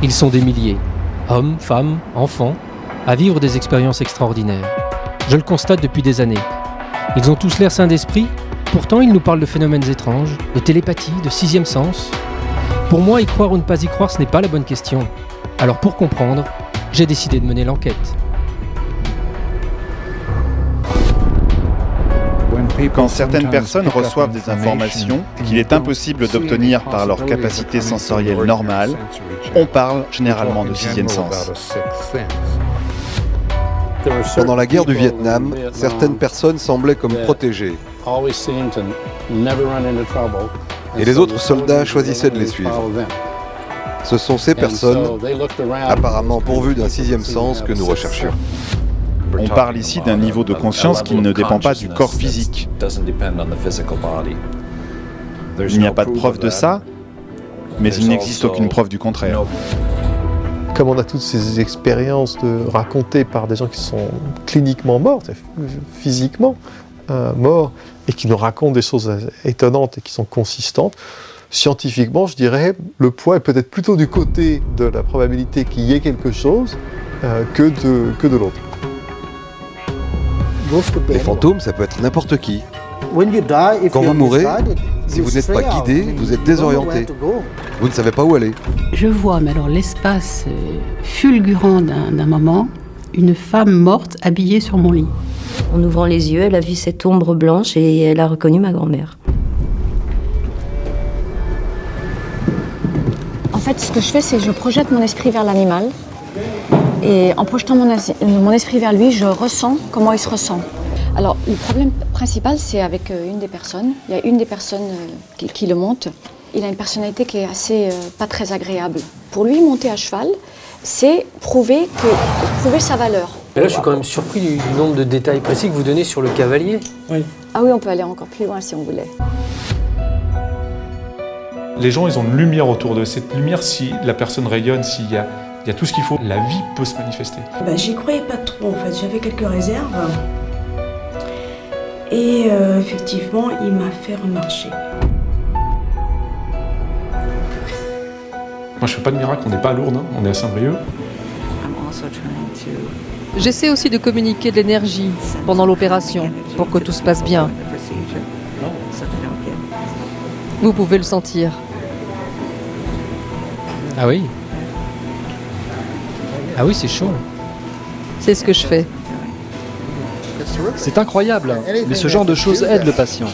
Ils sont des milliers, hommes, femmes, enfants, à vivre des expériences extraordinaires. Je le constate depuis des années. Ils ont tous l'air sains d'esprit, pourtant ils nous parlent de phénomènes étranges, de télépathie, de sixième sens. Pour moi, y croire ou ne pas y croire, ce n'est pas la bonne question. Alors pour comprendre, j'ai décidé de mener l'enquête. Quand certaines personnes reçoivent des informations qu'il est impossible d'obtenir par leur capacité sensorielle normale, on parle généralement de sixième sens. Pendant la guerre du Vietnam, certaines personnes semblaient comme protégées. Et les autres soldats choisissaient de les suivre. Ce sont ces personnes, apparemment pourvues d'un sixième sens, que nous recherchions. On parle ici d'un niveau de conscience qui ne dépend pas du corps physique. Il n'y a pas de preuve de ça, mais il n'existe aucune preuve du contraire. Comme on a toutes ces expériences racontées par des gens qui sont cliniquement morts, physiquement morts, et qui nous racontent des choses étonnantes et qui sont consistantes, scientifiquement, je dirais, le poids est peut-être plutôt du côté de la probabilité qu'il y ait quelque chose que de l'autre. Les fantômes, ça peut être n'importe qui. Quand vous mourrez, si vous n'êtes pas guidé, vous êtes désorienté. Vous ne savez pas où aller. Je vois, mais alors l'espace fulgurant d'un moment, une femme morte habillée sur mon lit. En ouvrant les yeux, elle a vu cette ombre blanche et elle a reconnu ma grand-mère. En fait, ce que je fais, c'est que je projette mon esprit vers l'animal. Et en projetant mon esprit vers lui, je ressens comment il se ressent. Alors, le problème principal, c'est avec une des personnes. Il y a une des personnes qui le monte. Il a une personnalité qui est assez pas très agréable. Pour lui, monter à cheval, c'est prouver sa valeur. Mais là, je suis quand même surpris du nombre de détails précis que vous donnez sur le cavalier. Oui. Ah oui, on peut aller encore plus loin si on voulait. Les gens, ils ont une lumière autour d'eux. Cette lumière, si la personne rayonne, s'il y a tout ce qu'il faut, la vie peut se manifester. J'y croyais pas trop en fait, j'avais quelques réserves. Et effectivement, il m'a fait remarcher. Moi, je fais pas de miracle, on n'est pas à Lourdes, hein, on est à Saint-Brieuc. J'essaie aussi de communiquer de l'énergie pendant l'opération pour que tout se passe bien. Vous pouvez le sentir. Ah oui? Ah oui, c'est chaud. C'est ce que je fais. C'est incroyable, mais ce genre de choses aide le patient.